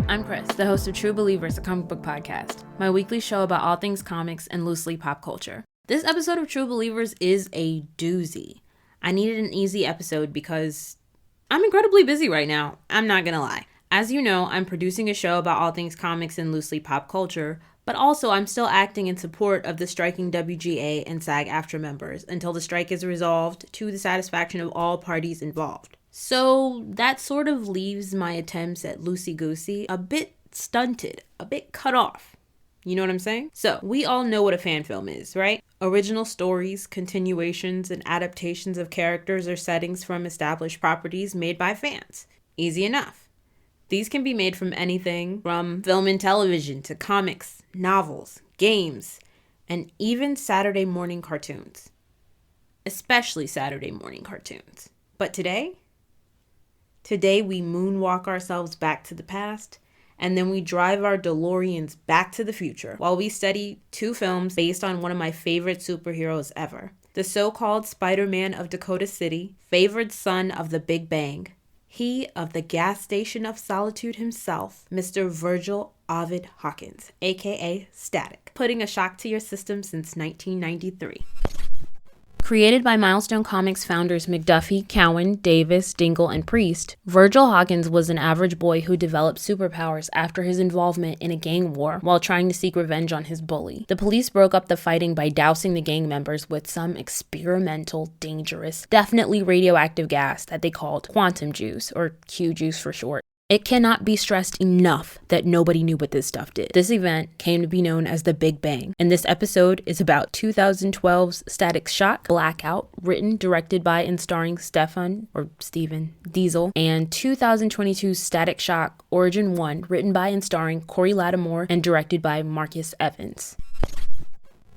I'm Chris, the host of True Believers, a comic book podcast, my weekly show about all things comics and loosely pop culture. This episode of True Believers is a doozy. I needed an easy episode because I'm incredibly busy right now, I'm not gonna lie. As you know, I'm producing a show about all things comics and loosely pop culture, but also I'm still acting in support of the striking WGA and SAG-AFTRA members until the strike is resolved to the satisfaction of all parties involved. So that sort of leaves my attempts at loosey-goosey a bit stunted, a bit cut off. You know what I'm saying? So we all know what a fan film is, right? Original stories, continuations, and adaptations of characters or settings from established properties made by fans. Easy enough. These can be made from anything from film and television to comics, novels, games, and even Saturday morning cartoons. Especially Saturday morning cartoons. But today we moonwalk ourselves back to the past, and then we drive our DeLoreans back to the future while we study two films based on one of my favorite superheroes ever. The so-called Spider-Man of Dakota City, favored son of the Big Bang, he of the gas station of solitude himself, Mr. Virgil Ovid Hawkins, aka Static, putting a shock to your system since 1993. Created by Milestone Comics founders McDuffie, Cowan, Davis, Dingle, and Priest, Virgil Hawkins was an average boy who developed superpowers after his involvement in a gang war while trying to seek revenge on his bully. The police broke up the fighting by dousing the gang members with some experimental, dangerous, definitely radioactive gas that they called quantum juice, or Q juice for short. It cannot be stressed enough that nobody knew what this stuff did. This event came to be known as the Big Bang, and this episode is about 2012's Static Shock, Blackout, written, directed by, and starring Steven Diesel, and 2022's Static Shock, Origin 1, written by and starring Corey Lattimore, and directed by Marcus Evans.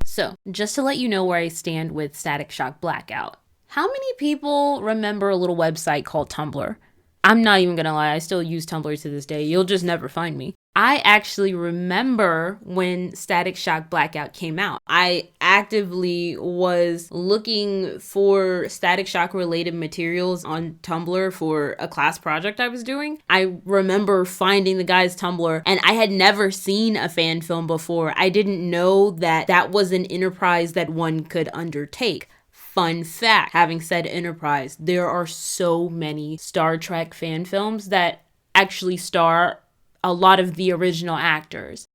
So, just to let you know where I stand with Static Shock Blackout, how many people remember a little website called Tumblr? I'm not even gonna lie, I still use Tumblr to this day. You'll just never find me. I actually remember when Static Shock Blackout came out. I actively was looking for Static Shock related materials on Tumblr for a class project I was doing. I remember finding the guy's Tumblr, and I had never seen a fan film before. I didn't know that that was an enterprise that one could undertake. Fun fact, having said enterprise, there are so many Star Trek fan films that actually star a lot of the original actors.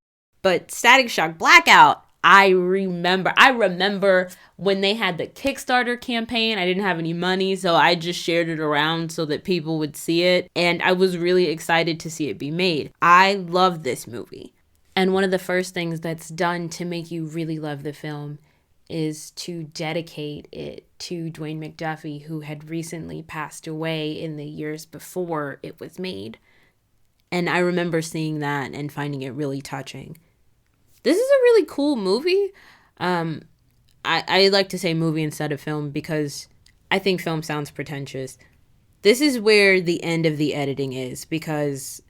But Static Shock Blackout, I remember when they had the Kickstarter campaign. I didn't have any money, so I just shared it around so that people would see it. And I was really excited to see it be made. I love this movie. And one of the first things that's done to make you really love the film is to dedicate it to Dwayne McDuffie, who had recently passed away in the years before it was made. And I remember seeing that and finding it really touching. This is a really cool movie. I like to say movie instead of film because I think film sounds pretentious. This is where the end of the editing is because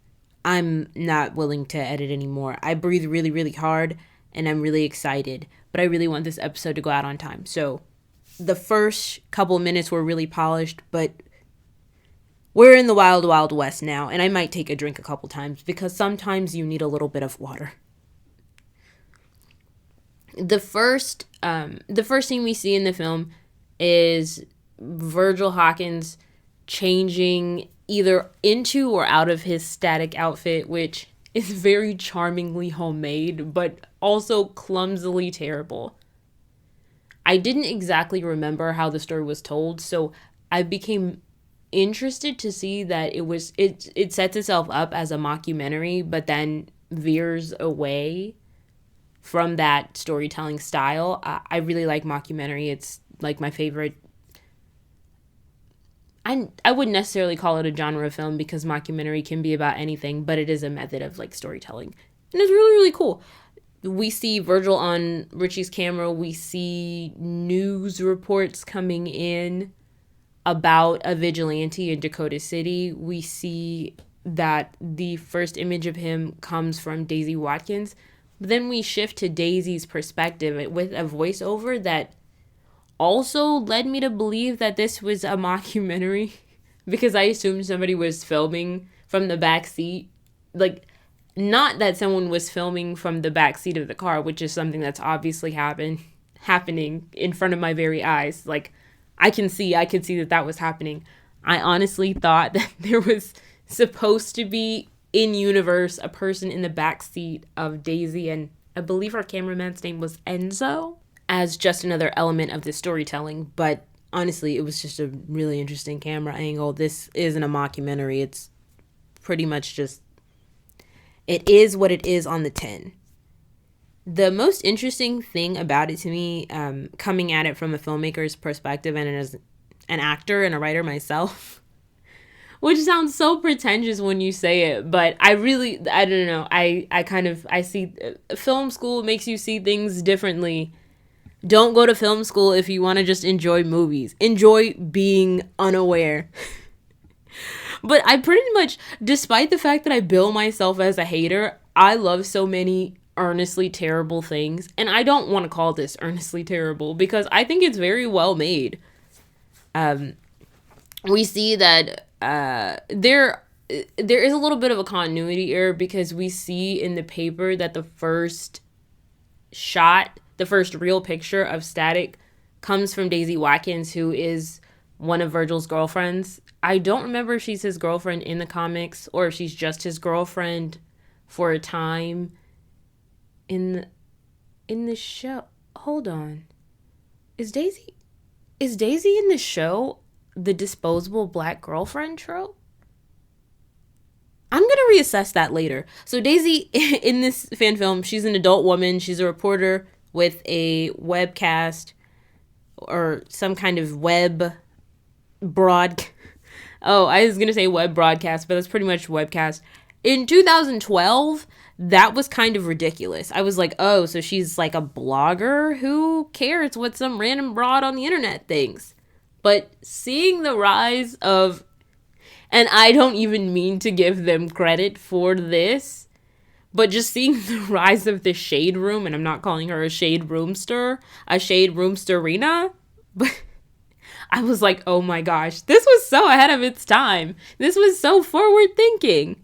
I'm not willing to edit anymore. I breathe really, really hard and I'm really excited. But I really want this episode to go out on time. So the first couple minutes were really polished, but we're in the wild, wild west now. And I might take a drink a couple times because sometimes you need a little bit of water. The first scene we see in the film is Virgil Hawkins changing either into or out of his static outfit, which is very charmingly homemade, but also clumsily terrible. I didn't exactly remember how the story was told, so I became interested to see that it sets itself up as a mockumentary, but then veers away from that storytelling style. I really like mockumentary. It's like my favorite. I wouldn't necessarily call it a genre of film because mockumentary can be about anything, but it is a method of like storytelling. And it's really, really cool. We see Virgil on Richie's camera. We see news reports coming in about a vigilante in Dakota City. We see that the first image of him comes from Daisy Watkins. But then we shift to Daisy's perspective with a voiceover that also led me to believe that this was a mockumentary because I assumed somebody was filming from the back seat. Like, not that someone was filming from the back seat of the car, which is something that's obviously happening in front of my very eyes. Like, I could see that was happening. I honestly thought that there was supposed to be in universe a person in the back seat of Daisy, and I believe our cameraman's name was Enzo, as just another element of the storytelling. But honestly, it was just a really interesting camera angle. This isn't a mockumentary. It's pretty much just, it is what it is on the tin. The most interesting thing about it to me, coming at it from a filmmaker's perspective and as an actor and a writer myself, which sounds so pretentious when you say it, but I don't know. I see film school makes you see things differently. Don't go to film school if you want to just enjoy movies. Enjoy being unaware. But I pretty much, despite the fact that I bill myself as a hater, I love so many earnestly terrible things. And I don't want to call this earnestly terrible because I think it's very well made. We see that there is a little bit of a continuity error because we see in the paper that the first real picture of Static comes from Daisy Watkins, who is one of Virgil's girlfriends. I don't remember if she's his girlfriend in the comics or if she's just his girlfriend for a time in the show. Hold on. Is Daisy in the show the disposable black girlfriend trope? I'm going to reassess that later. So Daisy in this fan film, she's an adult woman. She's a reporter with a webcast or some kind of web broadcast. Oh, I was going to say web broadcast, but that's pretty much webcast. In 2012, that was kind of ridiculous. I was like, oh, so she's like a blogger? Who cares what some random broad on the internet thinks? But seeing the rise of, and I don't even mean to give them credit for this, but just seeing the rise of the shade room, and I'm not calling her a shade roomster, a shade roomsterina, but I was like, oh my gosh, this was so ahead of its time. This was so forward thinking.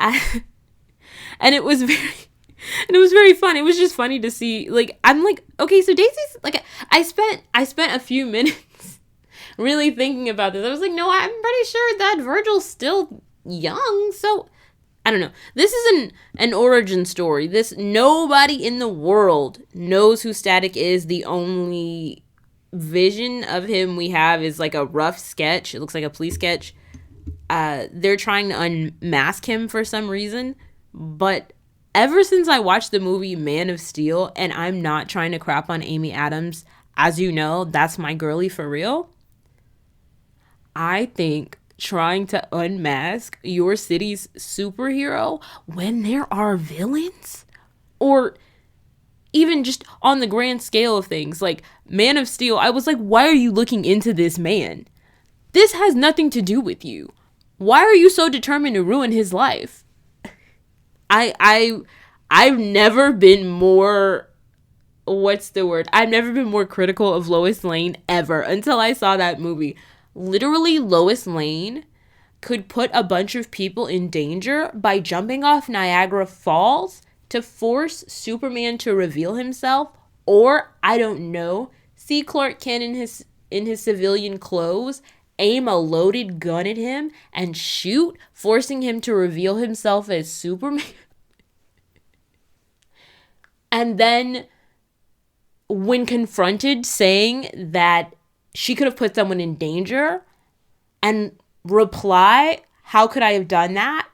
And it was very fun. It was just funny to see, like, I'm like, okay, so Daisy's, like, I spent a few minutes really thinking about this. I was like, no, I'm pretty sure that Virgil's still young, so I don't know. This is an origin story. Nobody in the world knows who Static is. The only vision of him we have is like a rough sketch. It looks like a police sketch. They're trying to unmask him for some reason, but ever since I watched the movie Man of Steel, and I'm not trying to crap on Amy Adams, as you know, that's my girly for real. I think trying to unmask your city's superhero when there are villains, or even just on the grand scale of things, like Man of Steel, I was like, why are you looking into this man? This has nothing to do with you. Why are you so determined to ruin his life? I've never been more, I've never been more critical of Lois Lane ever until I saw that movie. Literally, Lois Lane could put a bunch of people in danger by jumping off Niagara Falls to force Superman to reveal himself, or, I don't know, see Clark Kent in his civilian clothes, aim a loaded gun at him, and shoot, forcing him to reveal himself as Superman. And then, when confronted saying that she could have put someone in danger, and reply, how could I have done that?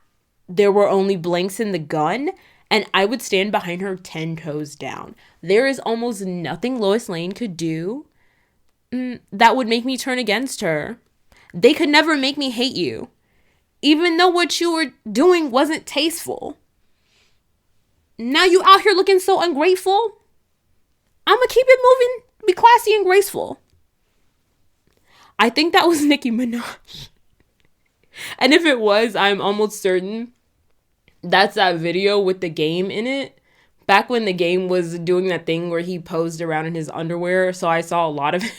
There were only blanks in the gun, and I would stand behind her 10 toes down. There is almost nothing Lois Lane could do that would make me turn against her. They could never make me hate you, even though what you were doing wasn't tasteful. Now you out here looking so ungrateful. I'm gonna keep it moving, be classy and graceful. I think that was Nicki Minaj. And if it was, I'm almost certain that's that video with the game in it. Back when the game was doing that thing where he posed around in his underwear. So I saw a lot of him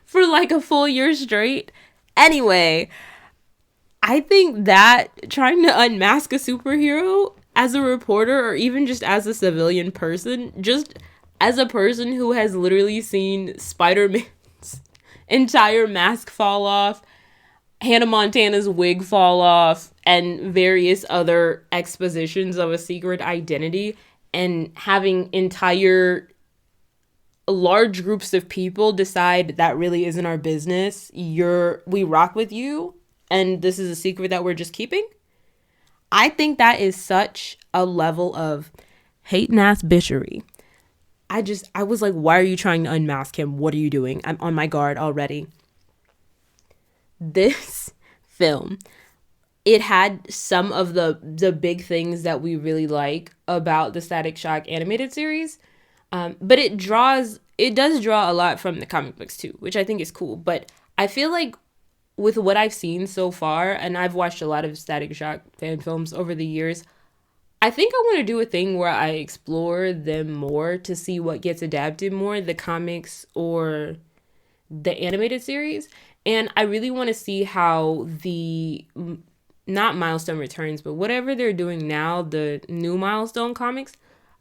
for like a full year straight. Anyway, I think that trying to unmask a superhero as a reporter or even just as a civilian person, just as a person who has literally seen Spider-Man's entire mask fall off, Hannah Montana's wig fall off, and various other expositions of a secret identity, and having entire large groups of people decide that really isn't our business. We rock with you, and this is a secret that we're just keeping. I think that is such a level of hating ass bitchery. I was like, why are you trying to unmask him? What are you doing? I'm on my guard already. This film, it had some of the big things that we really like about the Static Shock animated series. But it does draw a lot from the comic books too, which I think is cool. But I feel like with what I've seen so far, and I've watched a lot of Static Shock fan films over the years, I think I want to do a thing where I explore them more to see what gets adapted more, the comics or the animated series. And I really want to see how not Milestone Returns, but whatever they're doing now, the new Milestone comics,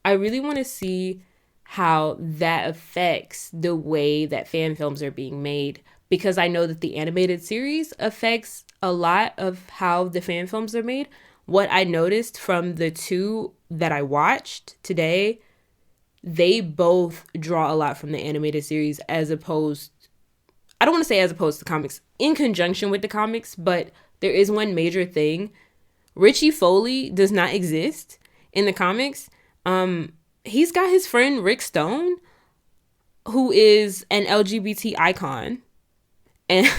I really want to see how that affects the way that fan films are being made, because I know that the animated series affects a lot of how the fan films are made. What I noticed from the two that I watched today, they both draw a lot from the animated series I don't want to say as opposed to comics, in conjunction with the comics, but there is one major thing. Richie Foley does not exist in the comics. He's got his friend Rick Stone, who is an LGBT icon. And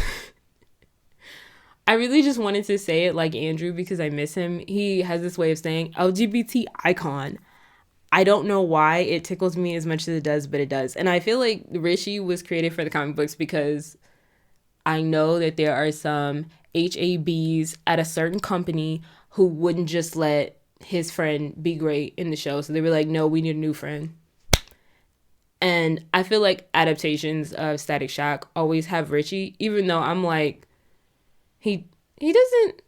I really just wanted to say it like Andrew because I miss him. He has this way of saying LGBT icon. I don't know why it tickles me as much as it does, but it does. And I feel like Richie was created for the comic books because I know that there are some HABs at a certain company who wouldn't just let his friend be great in the show. So they were like, no, we need a new friend. And I feel like adaptations of Static Shock always have Richie, even though I'm like, he doesn't,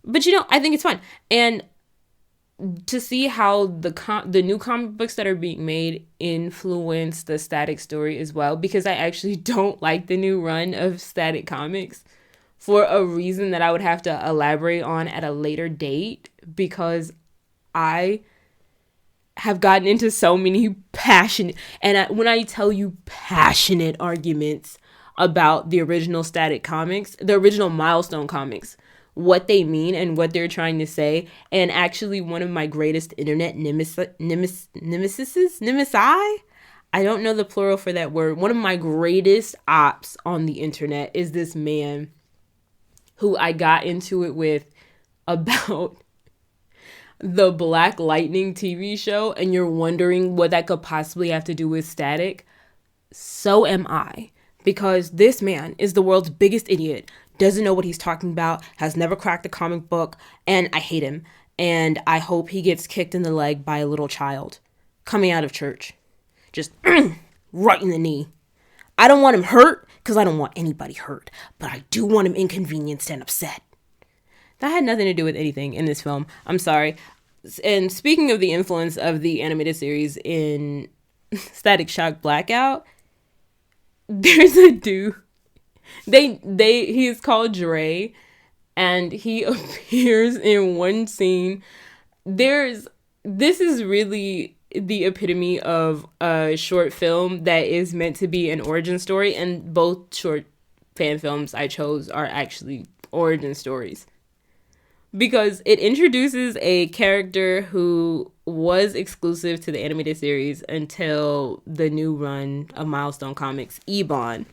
but I think it's fun. And to see how the new comic books that are being made influence the Static story as well, because I actually don't like the new run of Static comics for a reason that I would have to elaborate on at a later date, because I have gotten into so many passionate, and when I tell you passionate arguments about the original Static comics, the original Milestone comics, what they mean and what they're trying to say. And actually one of my greatest internet nemesis, I don't know the plural for that word. One of my greatest ops on the internet is this man who I got into it with about the Black Lightning TV show, and you're wondering what that could possibly have to do with Static. So am I, because this man is the world's biggest idiot, doesn't know what he's talking about, has never cracked a comic book, and I hate him. And I hope he gets kicked in the leg by a little child coming out of church. Just right in the knee. I don't want him hurt, because I don't want anybody hurt, but I do want him inconvenienced and upset. That had nothing to do with anything in this film. I'm sorry. And speaking of the influence of the animated series in Static Shock Blackout, there's a dude. He is called Dre, and he appears in one scene. This is really the epitome of a short film that is meant to be an origin story, and both short fan films I chose are actually origin stories, because it introduces a character who was exclusive to the animated series until the new run of Milestone Comics, Iman.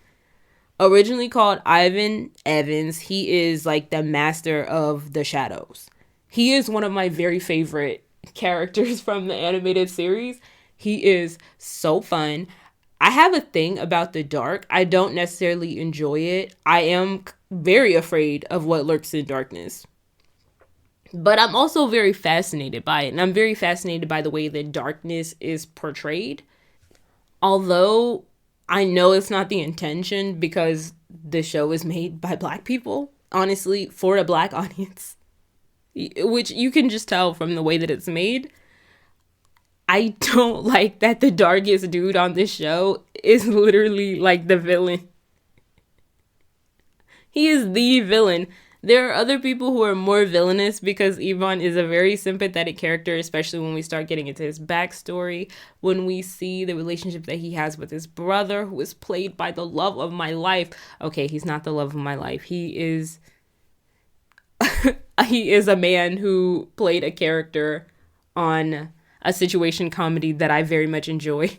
Originally called Ivan Evans, he is like the master of the shadows. He is one of my very favorite characters from the animated series. He is so fun. I have a thing about the dark. I don't necessarily enjoy it. I am very afraid of what lurks in darkness. But I'm also very fascinated by it. And I'm very fascinated by the way that darkness is portrayed. Although I know it's not the intention, because the show is made by Black people, honestly, for a Black audience, which you can just tell from the way that it's made. I don't like that the darkest dude on this show is literally like the villain. He is the villain. There are other people who are more villainous because Iman is a very sympathetic character, especially when we start getting into his backstory, when we see the relationship that he has with his brother, who is played by the love of my life. Okay, he's not the love of my life. He is he is a man who played a character on a situation comedy that I very much enjoy.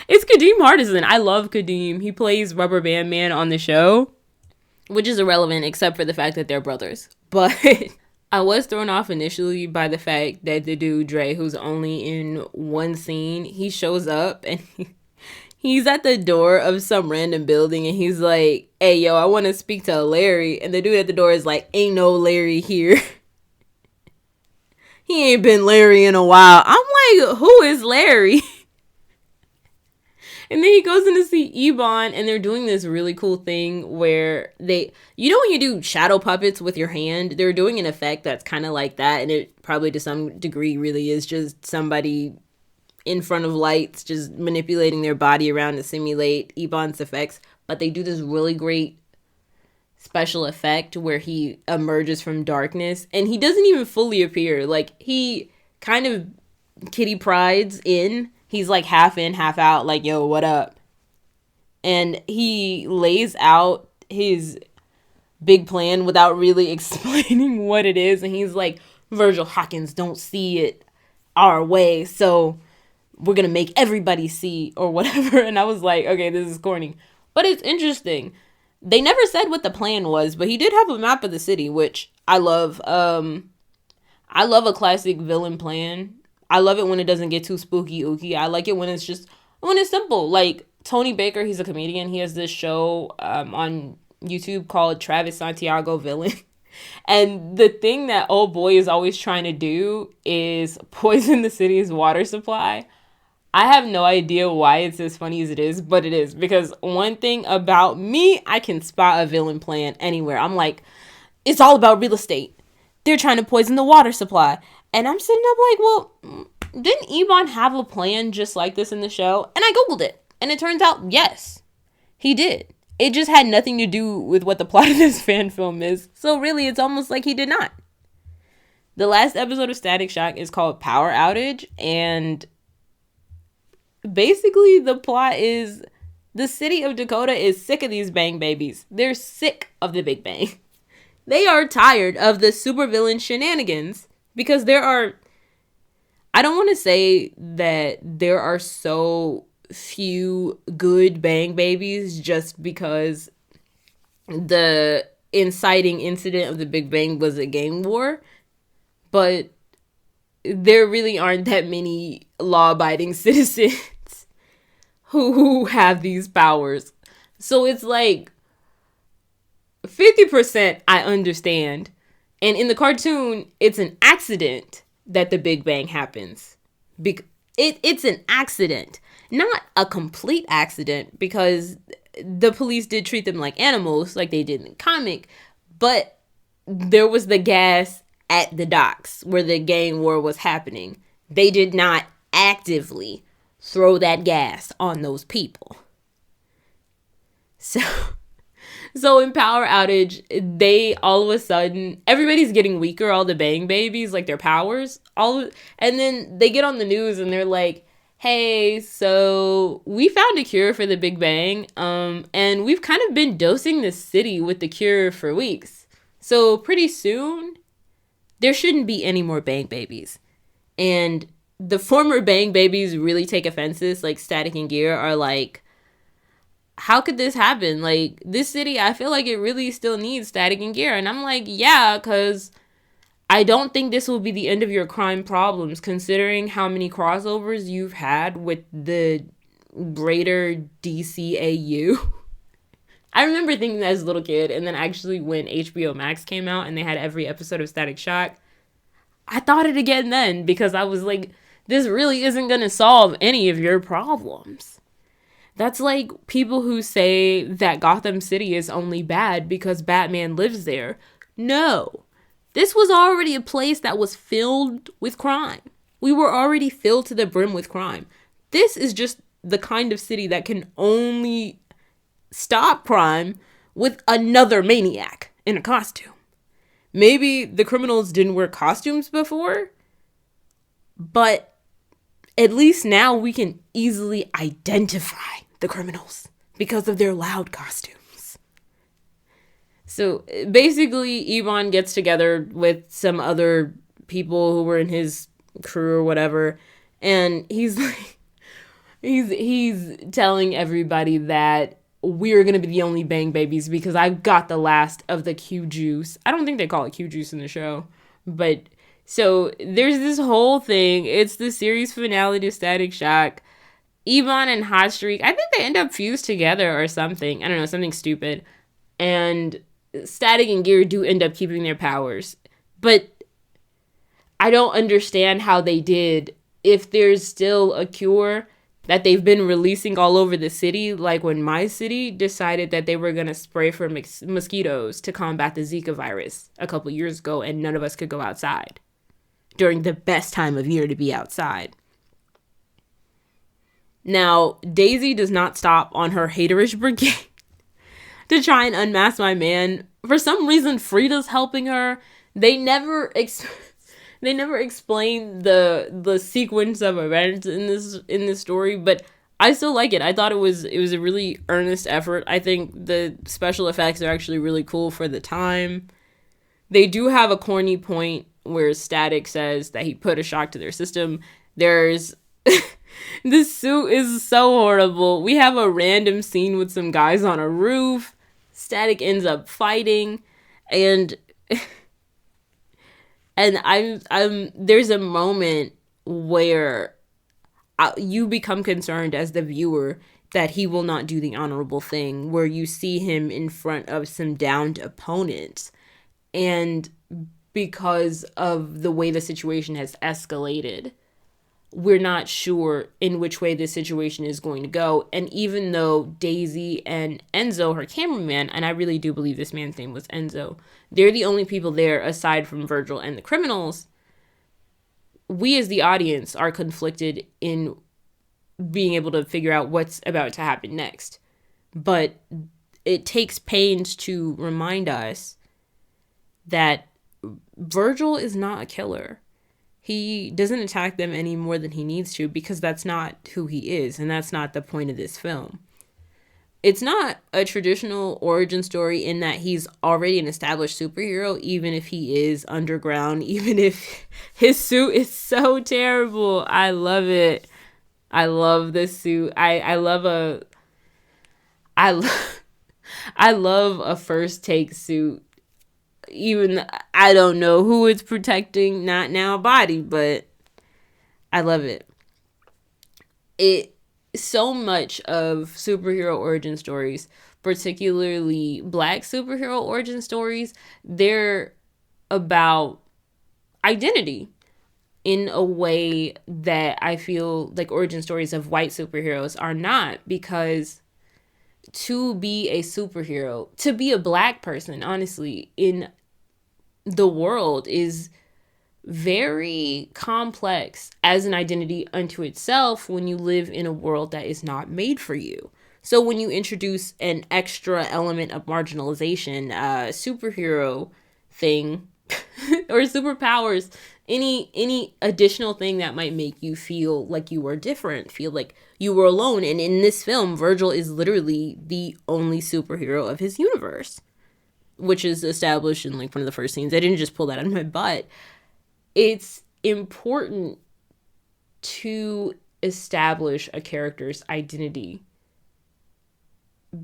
It's Kadeem Hardison. I love Kadeem. He plays Rubber Band Man on the show, which is irrelevant except for the fact that they're brothers. But I was thrown off initially by the fact that the dude Dre, who's only in one scene, he shows up and he's at the door of some random building and he's like, hey, yo, I want to speak to Larry. And the dude at the door is like, ain't no Larry here. He ain't been Larry in a while. I'm like, who is Larry? And then he goes in to see Iman, and they're doing this really cool thing where when you do shadow puppets with your hand, they're doing an effect that's kind of like that. And it probably to some degree really is just somebody in front of lights, just manipulating their body around to simulate Iman's effects. But they do this really great special effect where he emerges from darkness and he doesn't even fully appear. Like, he kind of kitty prides in. He's like half in, half out, like, yo, what up? And he lays out his big plan without really explaining what it is. And he's like, Virgil Hawkins don't see it our way, so we're gonna make everybody see, or whatever. And I was like, okay, this is corny. But it's interesting. They never said what the plan was, but he did have a map of the city, which I love. I love a classic villain plan. I love it when it doesn't get too spooky ooky. I like it when it's simple. Like Tony Baker, he's a comedian. He has this show on YouTube called Travis Santiago Villain. And the thing that old boy is always trying to do is poison the city's water supply. I have no idea why it's as funny as it is, but it is. Because one thing about me, I can spot a villain plan anywhere. I'm like, it's all about real estate. They're trying to poison the water supply. And I'm sitting up like, well, didn't Iman have a plan just like this in the show? And I Googled it. And it turns out, yes, he did. It just had nothing to do with what the plot of this fan film is. So really, it's almost like he did not. The last episode of Static Shock is called Power Outage. And basically, the plot is the city of Dakota is sick of these bang babies. They're sick of the Big Bang. They are tired of the supervillain shenanigans because I don't want to say that there are so few good bang babies just because the inciting incident of the Big Bang was a gang war, but there really aren't that many law-abiding citizens who have these powers. So it's like 50% I understand. And in the cartoon, it's an accident that the Big Bang happens. It's an accident. Not a complete accident, because the police did treat them like animals, like they did in the comic. But there was the gas at the docks where the gang war was happening. They did not actively throw that gas on those people. So in Power Outage, they all of a sudden, everybody's getting weaker, all the bang babies, like their powers, and then they get on the news and they're like, hey, so we found a cure for the Big Bang, and we've kind of been dosing the city with the cure for weeks. So pretty soon, there shouldn't be any more bang babies. And the former bang babies really take offenses, like Static and Gear are like, how could this happen? Like, this city, I feel like it really still needs Static and Gear. And I'm like, yeah, because I don't think this will be the end of your crime problems, considering how many crossovers you've had with the greater DCAU. I remember thinking that as a little kid, and then actually when HBO Max came out and they had every episode of Static Shock, I thought it again then, because I was like, this really isn't going to solve any of your problems. That's like people who say that Gotham City is only bad because Batman lives there. No. This was already a place that was filled with crime. We were already filled to the brim with crime. This is just the kind of city that can only stop crime with another maniac in a costume. Maybe the criminals didn't wear costumes before, but at least now we can easily identify the criminals because of their loud costumes. So basically, Iman gets together with some other people who were in his crew or whatever, and he's like, he's telling everybody that we're gonna be the only bang babies because I've got the last of the Q juice. I don't think they call it Q juice in the show, but so there's this whole thing. It's the series finale to Static Shock. Iman and Hot Streak, I think they end up fused together or something. I don't know, something stupid. And Static and Gear do end up keeping their powers. But I don't understand how they did if there's still a cure that they've been releasing all over the city, like when my city decided that they were going to spray for mosquitoes to combat the Zika virus a couple years ago, and none of us could go outside during the best time of year to be outside. Now, Daisy does not stop on her haterish brigade to try and unmask my man. For some reason, Frida's helping her. They never explain the sequence of events in this story, but I still like it. I thought it was a really earnest effort. I think the special effects are actually really cool for the time. They do have a corny point where Static says that he put a shock to their system. There's this suit is so horrible. We have a random scene with some guys on a roof. Static ends up fighting, and I'm there's a moment where you become concerned as the viewer that he will not do the honorable thing, where you see him in front of some downed opponents, and because of the way the situation has escalated, we're not sure in which way this situation is going to go. And even though Daisy and Enzo, her cameraman, and I really do believe this man's name was Enzo, they're the only people there aside from Virgil and the criminals, we as the audience are conflicted in being able to figure out what's about to happen next. But it takes pains to remind us that Virgil is not a killer. He doesn't attack them any more than he needs to because that's not who he is, and that's not the point of this film. It's not a traditional origin story in that he's already an established superhero, even if he is underground, even if his suit is so terrible. I love it. I love this suit. I love a first take suit. Even I don't know who it's protecting, not now body, but I love it. So much of superhero origin stories, particularly Black superhero origin stories, they're about identity in a way that I feel like origin stories of white superheroes are not, because to be a superhero, to be a Black person, honestly, in the world is very complex as an identity unto itself when you live in a world that is not made for you. So when you introduce an extra element of marginalization, superhero thing, or superpowers, any additional thing that might make you feel like you are different, feel like you were alone. And in this film, Virgil is literally the only superhero of his universe, which is established in like one of the first scenes. I didn't just pull that out of my butt. It's important to establish a character's identity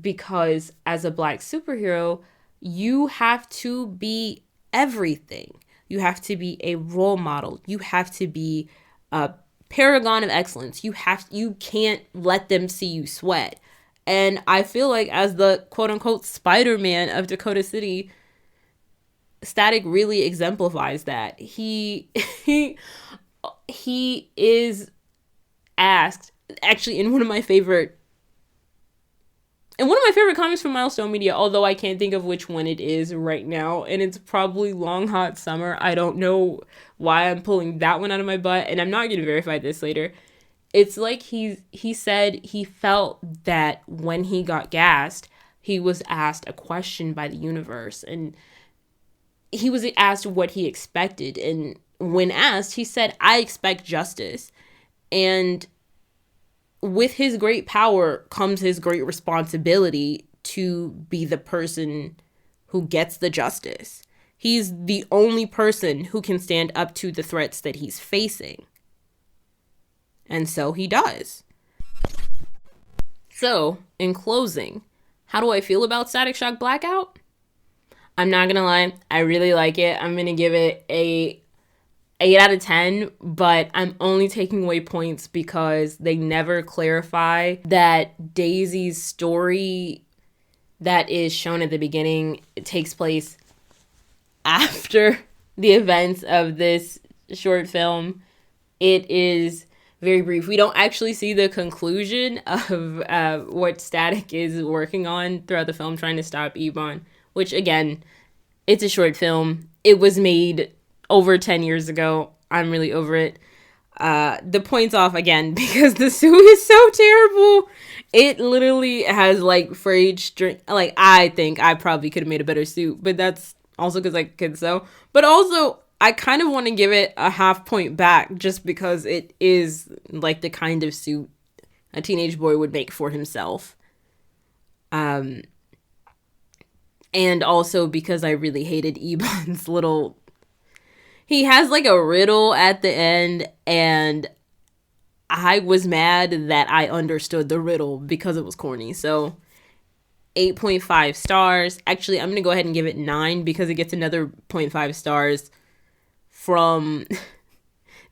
because as a Black superhero, you have to be everything. You have to be a role model. You have to be a paragon of excellence. You can't let them see you sweat. And I feel like as the quote unquote Spider-Man of Dakota City, Static really exemplifies that. He is asked, actually in one of my favorite And one of my favorite comics from Milestone Media, although I can't think of which one it is right now, and it's probably Long Hot Summer. I don't know why I'm pulling that one out of my butt, and I'm not going to verify this later. It's like he said he felt that when he got gassed, he was asked a question by the universe, and he was asked what he expected, and when asked, he said, "I expect justice." And with his great power comes his great responsibility to be the person who gets the justice. He's the only person who can stand up to the threats that he's facing. And so he does. So, in closing, how do I feel about Static Shock Blackout? I'm not gonna lie, I really like it. I'm gonna give it a 8 out of 10, but I'm only taking away points because they never clarify that Daisy's story that is shown at the beginning takes place after the events of this short film. It is very brief. We don't actually see the conclusion of what Static is working on throughout the film, trying to stop Iman, which, again, it's a short film. It was made over 10 years ago. I'm really over it. The points off again because the suit is so terrible. It literally has like frayed string. Like, I think I probably could have made a better suit, but that's also because I could sew. But also, I kind of want to give it a half point back just because it is like the kind of suit a teenage boy would make for himself. And also because I really hated Iman's little... He has like a riddle at the end, and I was mad that I understood the riddle because it was corny. So 8.5 stars. Actually, I'm going to go ahead and give it 9 because it gets another 0.5 stars from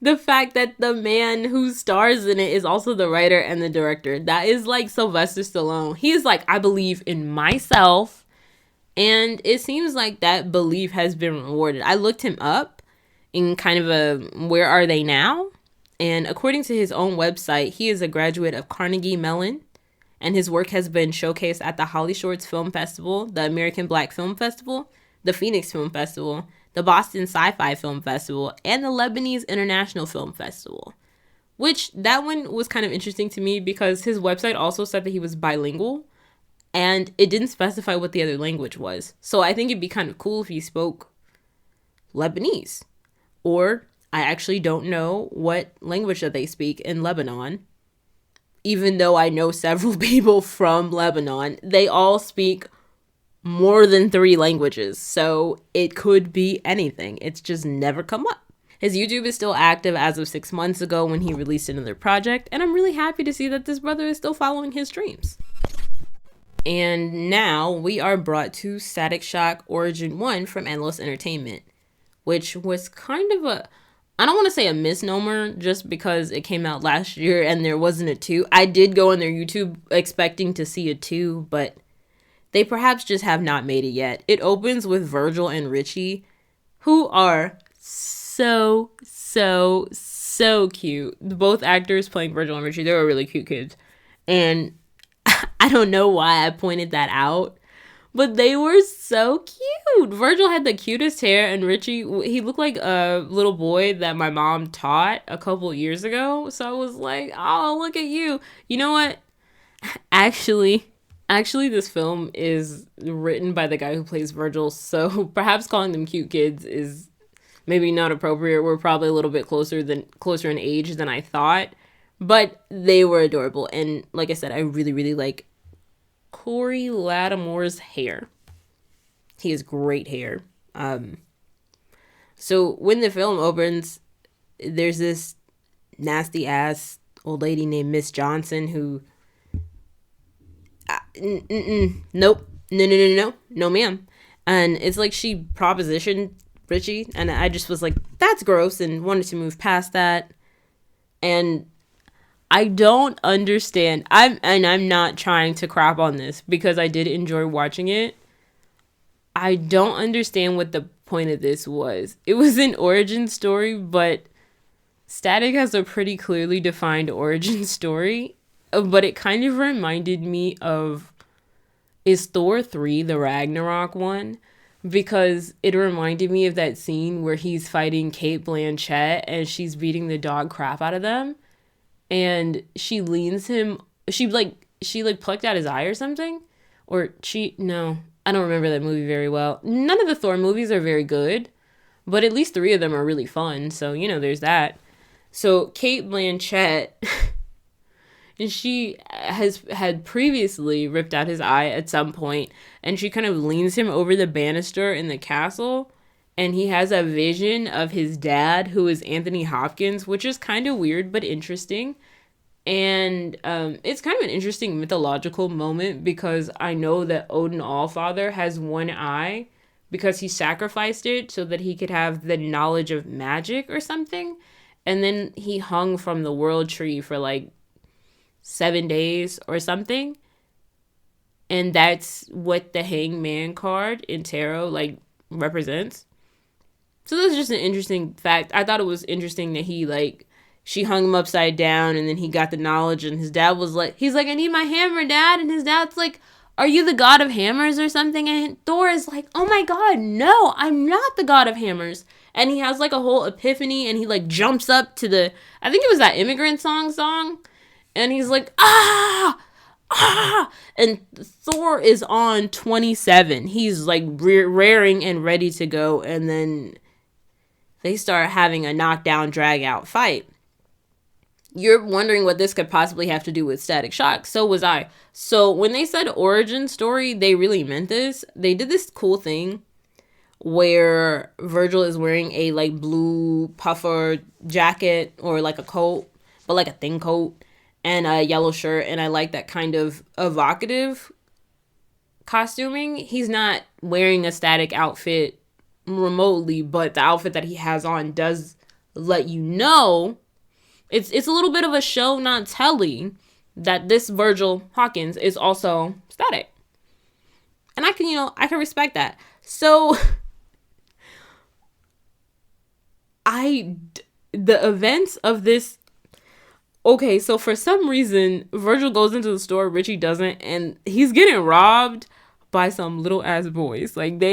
the fact that the man who stars in it is also the writer and the director. That is like Sylvester Stallone. He's like, I believe in myself. And it seems like that belief has been rewarded. I looked him up in kind of a where are they now? And according to his own website, he is a graduate of Carnegie Mellon. And his work has been showcased at the Holly Shorts Film Festival, the American Black Film Festival, the Phoenix Film Festival, the Boston Sci-Fi Film Festival, and the Lebanese International Film Festival. Which, that one was kind of interesting to me because his website also said that he was bilingual, and it didn't specify what the other language was. So I think it'd be kind of cool if he spoke Lebanese. Or, I actually don't know what language that they speak in Lebanon. Even though I know several people from Lebanon, they all speak more than 3 languages. So it could be anything. It's just never come up. His YouTube is still active as of 6 months ago when he released another project. And I'm really happy to see that this brother is still following his dreams. And now we are brought to Static Shock Origin 1 from Endless Entertainment, which was kind of a, I don't want to say a misnomer just because it came out last year and there wasn't a 2. I did go on their YouTube expecting to see a 2, but they perhaps just have not made it yet. It opens with Virgil and Richie, who are so cute. Both actors playing Virgil and Richie, they're really cute kids. And I don't know why I pointed that out, but they were so cute. Virgil had the cutest hair, and Richie, he looked like a little boy that my mom taught a couple years ago. So I was like, oh, look at you. You know what? Actually, this film is written by the guy who plays Virgil, so perhaps calling them cute kids is maybe not appropriate. We're probably a little bit closer in age than I thought, but they were adorable. And like I said, I really like Corey Lattimore's hair. He has great hair. So when the film opens, there's this nasty ass old lady named Miss Johnson who nope, no ma'am. And it's like she propositioned Richie, and I just was like, that's gross, and wanted to move past that. And I don't understand. I'm not trying to crap on this because I did enjoy watching it. I don't understand what the point of this was. It was an origin story, but Static has a pretty clearly defined origin story. But it kind of reminded me of is Thor 3 the Ragnarok one, because it reminded me of that scene where he's fighting Cate Blanchett and she's beating the dog crap out of them, and she leans him, she plucked out his eye or something, or no, I don't remember that movie very well. None of the Thor movies are very good, but at least 3 of them are really fun, so there's that. So Cate Blanchett and she had previously ripped out his eye at some point, and she kind of leans him over the banister in the castle, and he has a vision of his dad, who is Anthony Hopkins, which is kind of weird but interesting. And it's kind of an interesting mythological moment, because I know that Odin Allfather has one eye because he sacrificed it so that he could have the knowledge of magic or something. And then he hung from the world tree for like 7 days or something, and that's what the hangman card in tarot represents. So that's just an interesting fact. I thought it was interesting that she hung him upside down, and then he got the knowledge, and his dad was like, he's like, I need my hammer, Dad. And his dad's like, are you the god of hammers or something? And Thor is like, oh my god, no, I'm not the god of hammers. And he has like a whole epiphany, and he jumps up to I think it was that Immigrant Song. And he's like, ah! And Thor is on 27. He's raring and ready to go. And then they start having a knockdown, drag out fight. You're wondering what this could possibly have to do with Static Shock. So was I. So when they said origin story, they really meant this. They did this cool thing where Virgil is wearing a blue puffer jacket, or a coat, but a thin coat, and a yellow shirt, and I like that kind of evocative costuming. He's not wearing a Static outfit remotely, but the outfit that he has on does let you know it's a little bit of a show not telling that this Virgil Hawkins is also Static. And I can respect that. So the events of this. Okay, so for some reason, Virgil goes into the store, Richie doesn't, and he's getting robbed by some little ass boys. Virgil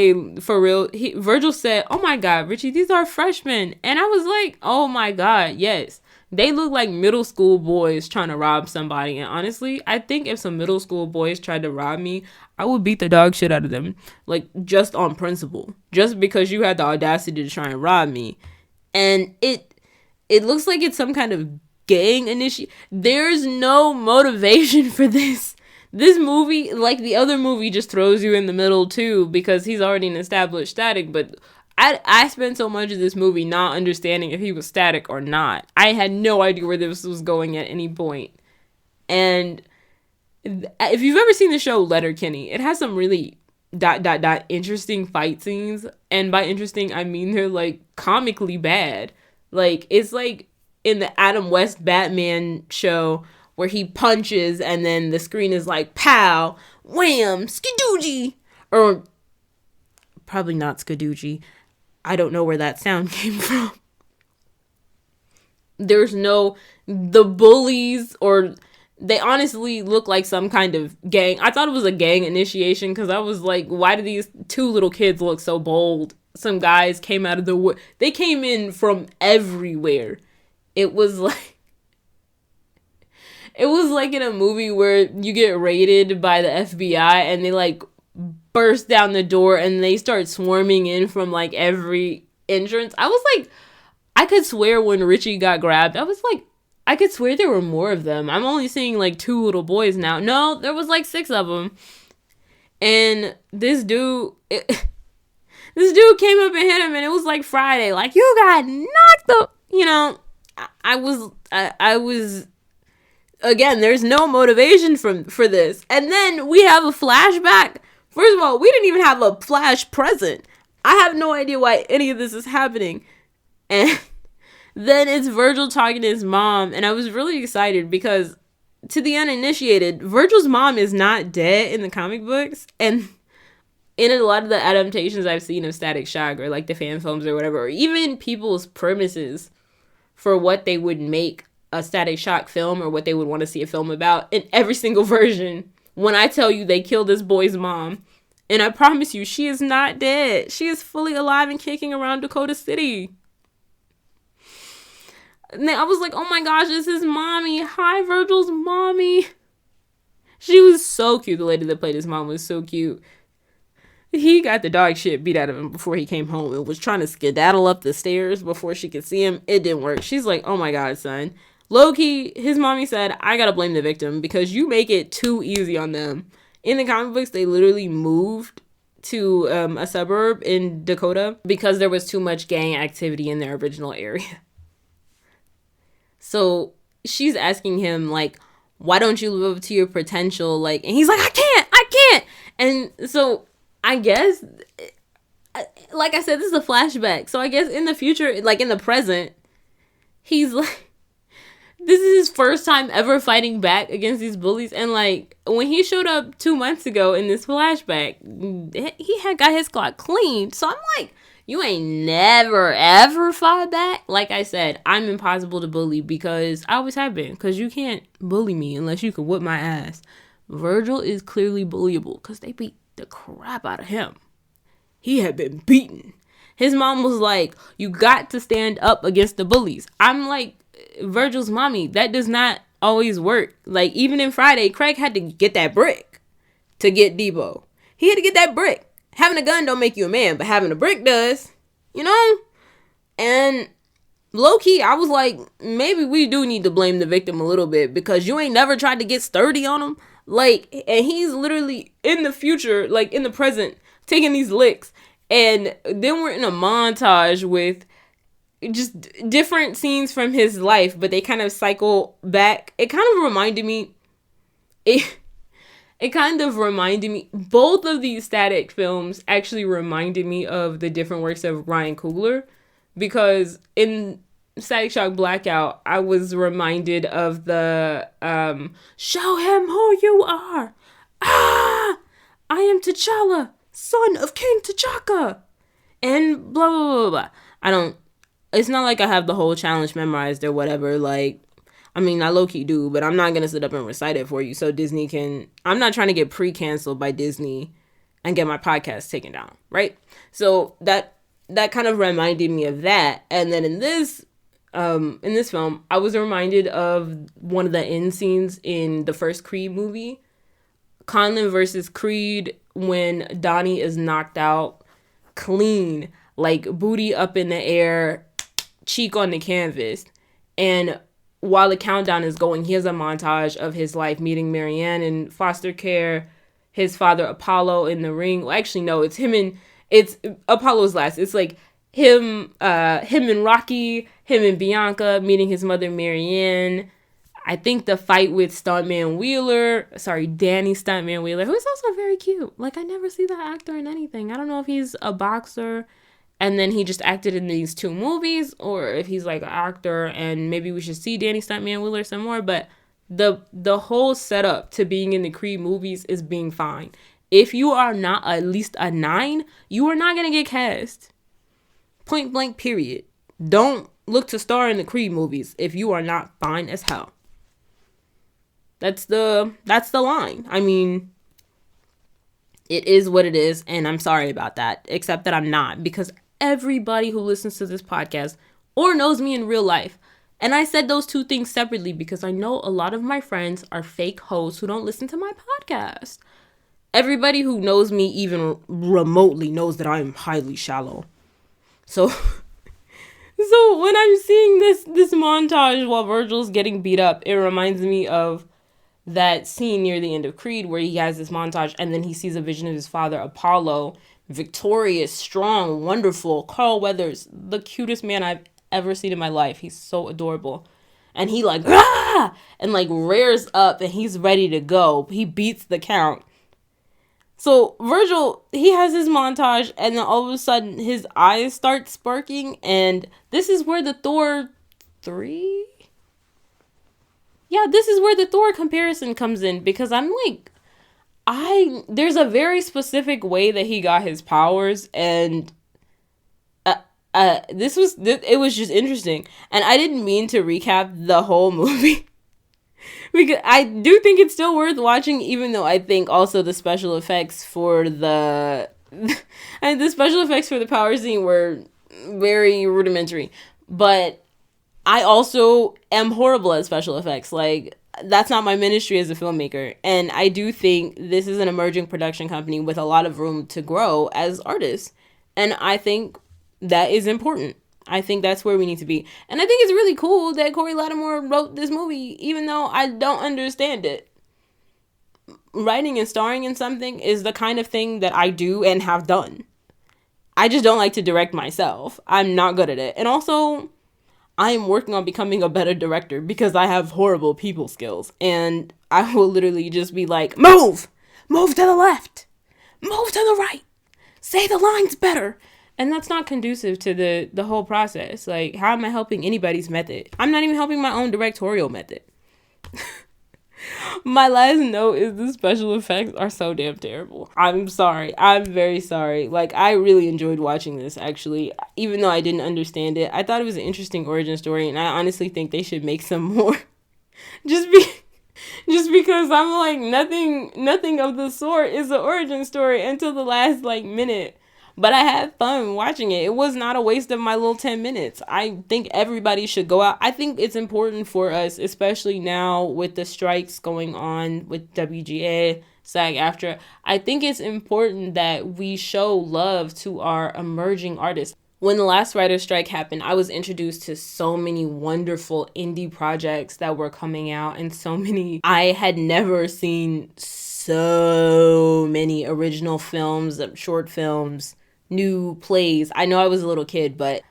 said, oh my god, Richie, these are freshmen. And I was like, oh my god, yes. They look like middle school boys trying to rob somebody. And honestly, I think if some middle school boys tried to rob me, I would beat the dog shit out of them. Just on principle. Just because you had the audacity to try and rob me. And it looks like it's some kind of gang initiate. There's no motivation for this. This movie, like the other movie, just throws you in the middle too, because he's already an established Static. But I spent so much of this movie not understanding if he was Static or not. I had no idea where this was going at any point. And if you've ever seen the show Letterkenny, it has some really ... interesting fight scenes. And by interesting, I mean they're comically bad. It's in the Adam West Batman show where he punches and then the screen is pow, wham, skadoogie. Or probably not skadoogie. I don't know where that sound came from. There's the bullies, or they honestly look like some kind of gang. I thought it was a gang initiation, because I was like, why do these 2 little kids look so bold? Some guys came out of the wood. They came in from everywhere. It was in a movie where you get raided by the FBI and they burst down the door and they start swarming in from every entrance. I was like, I could swear when Richie got grabbed, I was like, I could swear there were more of them. I'm only seeing 2 little boys now. No, there was 6 of them. And this dude came up and hit him, and it was Friday. You got knocked up, I was again, there's no motivation for this. And then we have a flashback. First of all, we didn't even have a flash present. I have no idea why any of this is happening. And then it's Virgil talking to his mom, and I was really excited because, to the uninitiated, Virgil's mom is not dead in the comic books, and in a lot of the adaptations I've seen of Static Shock, or the fan films or whatever, or even people's premises for what they would make a Static Shock film or what they would want to see a film about, in every single version, when I tell you they killed this boy's mom. And I promise you, she is not dead. She is fully alive and kicking around Dakota City. And then I was like, oh my gosh, this is mommy. Hi, Virgil's mommy. She was so cute. The lady that played his mom was so cute. He got the dog shit beat out of him before he came home and was trying to skedaddle up the stairs before she could see him. It didn't work. She's like, oh my God, son. Low-key, his mommy said, I gotta blame the victim because you make it too easy on them. In the comic books, they literally moved to a suburb in Dakota because there was too much gang activity in their original area. So she's asking him, like, why don't you live up to your potential? Like, and he's like, I can't. And so I guess, like I said, this is a flashback. So I guess in the future, like in the present, he's like, this is his first time ever fighting back against these bullies. And like, when he showed up 2 months ago in this flashback, he had got his clock cleaned. So I'm like, you ain't never, ever fought back? Like I said, I'm impossible to bully because I always have been. Because you can't bully me unless you can whip my ass. Virgil is clearly bullyable because they beat the crap out of him. He had been beaten. His mom was like, you got to stand up against the bullies. I'm like, Virgil's mommy, that does not always work. Like, even in Friday, Craig had to get that brick to get Debo. He had to get that brick. Having a gun don't make you a man, but having a brick does, you know? And low-key, I was like, maybe we do need to blame the victim a little bit because you ain't never tried to get sturdy on him. Like, and he's literally in the future, like in the present, taking these licks. And then we're in a montage with just different scenes from his life, but they kind of cycle back. It kind of reminded me, both of these Static films actually reminded me of the different works of Ryan Coogler, because in Static Shock Blackout, I was reminded of the, show him who you are. I am T'Challa, son of King T'Chaka. And blah, blah, blah, blah. It's not like I have the whole challenge memorized or whatever. Like, I mean, I low-key do, but I'm not going to sit up and recite it for you so Disney can... I'm not trying to get pre-canceled by Disney and get my podcast taken down, right? So that kind of reminded me of that. And then in this film, I was reminded of one of the end scenes in the first Creed movie. Conlon versus Creed, when Donnie is knocked out clean, like booty up in the air, cheek on the canvas. And while the countdown is going, he has a montage of his life meeting Marianne in foster care, his father Apollo in the ring. Well, actually, no, it's Apollo's last. It's like him and Rocky, him and Bianca meeting his mother Marianne. I think the fight with Danny Stuntman Wheeler, who's also very cute. Like, I never see that actor in anything. I don't know if he's a boxer and then he just acted in these 2 movies, or if he's like an actor and maybe we should see Danny Stuntman Wheeler some more. But the whole setup to being in the Creed movies is being fine. If you are not at least a 9, you are not going to get cast. Point blank, period. Don't look to star in the Creed movies if you are not fine as hell. That's the line. I mean, it is what it is, and I'm sorry about that, except that I'm not, because everybody who listens to this podcast or knows me in real life, and I said those 2 things separately because I know a lot of my friends are fake hoes who don't listen to my podcast. Everybody who knows me even remotely knows that I'm highly shallow. So when I'm seeing this montage while Virgil's getting beat up, it reminds me of that scene near the end of Creed where he has this montage and then he sees a vision of his father Apollo, victorious, strong, wonderful. Carl Weathers, the cutest man I've ever seen in my life. He's so adorable. And he like, and like rears up and he's ready to go. He beats the count. So Virgil, he has his montage and then all of a sudden his eyes start sparking, and this is where the Thor 3? Yeah, this is where the Thor comparison comes in, because I'm like, there's a very specific way that he got his powers, and it was just interesting. And I didn't mean to recap the whole movie Because I do think it's still worth watching, even though I think also the special effects for the and the special effects for the power scene were very rudimentary. But I also am horrible at special effects. Like, that's not my ministry as a filmmaker. And I do think this is an emerging production company with a lot of room to grow as artists. And I think that is important. I think that's where we need to be. And I think it's really cool that Corey Lattimore wrote this movie, even though I don't understand it. Writing and starring in something is the kind of thing that I do and have done. I just don't like to direct myself. I'm not good at it. And also, I am working on becoming a better director because I have horrible people skills. And I will literally just be like, move! Move to the left! Move to the right! Say the lines better! And that's not conducive to the whole process. Like, how am I helping anybody's method? I'm not even helping my own directorial method. My last note is the special effects are so damn terrible. I'm sorry. I'm very sorry. Like, I really enjoyed watching this, actually. Even though I didn't understand it, I thought it was an interesting origin story, and I honestly think they should make some more. Just because I'm like, nothing of the sort is an origin story until the last, like, minute. But I had fun watching it. It was not a waste of my little 10 minutes. I think everybody should go out. I think it's important for us, especially now with the strikes going on with WGA, SAG-AFTRA. I think it's important that we show love to our emerging artists. When the last writer's strike happened, I was introduced to so many wonderful indie projects that were coming out, and so many. I had never seen so many original films, short films, new plays. I know I was a little kid, but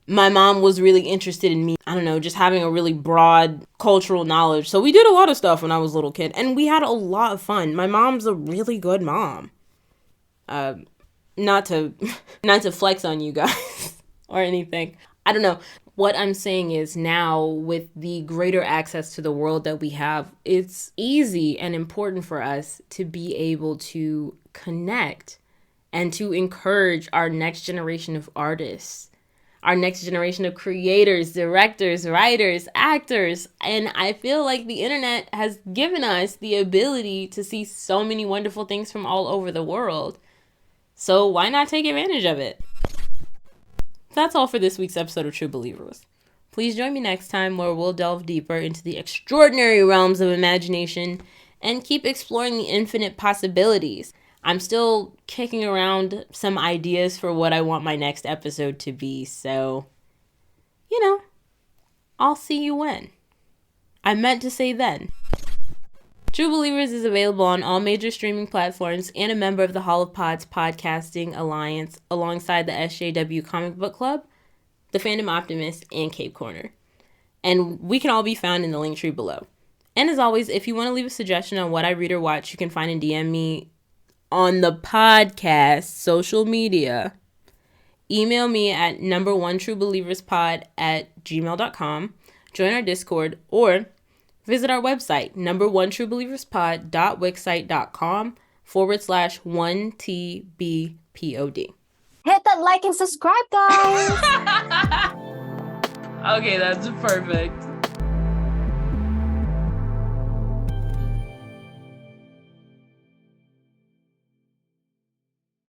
my mom was really interested in me, I don't know, just having a really broad cultural knowledge. So we did a lot of stuff when I was a little kid, and we had a lot of fun. My mom's a really good mom. Not to flex on you guys or anything. I don't know. What I'm saying is, now with the greater access to the world that we have, it's easy and important for us to be able to connect and to encourage our next generation of artists, our next generation of creators, directors, writers, actors. And I feel like the internet has given us the ability to see so many wonderful things from all over the world. So why not take advantage of it? That's all for this week's episode of True Believers. Please join me next time where we'll delve deeper into the extraordinary realms of imagination and keep exploring the infinite possibilities. I'm still kicking around some ideas for what I want my next episode to be, so, I'll see you when. I meant to say then. True Believers is available on all major streaming platforms and a member of the Hall of Pods Podcasting Alliance alongside the SJW Comic Book Club, the Fandom Optimist, and Cape Corner. And we can all be found in the link tree below. And as always, if you want to leave a suggestion on what I read or watch, you can find and DM me on the podcast social media. Email me at number1truebelieverspod@gmail.com, join our Discord, or visit our website, number1truebelieverspod.wixsite.com/1tbpod. Hit that like and subscribe, guys. Okay, that's perfect.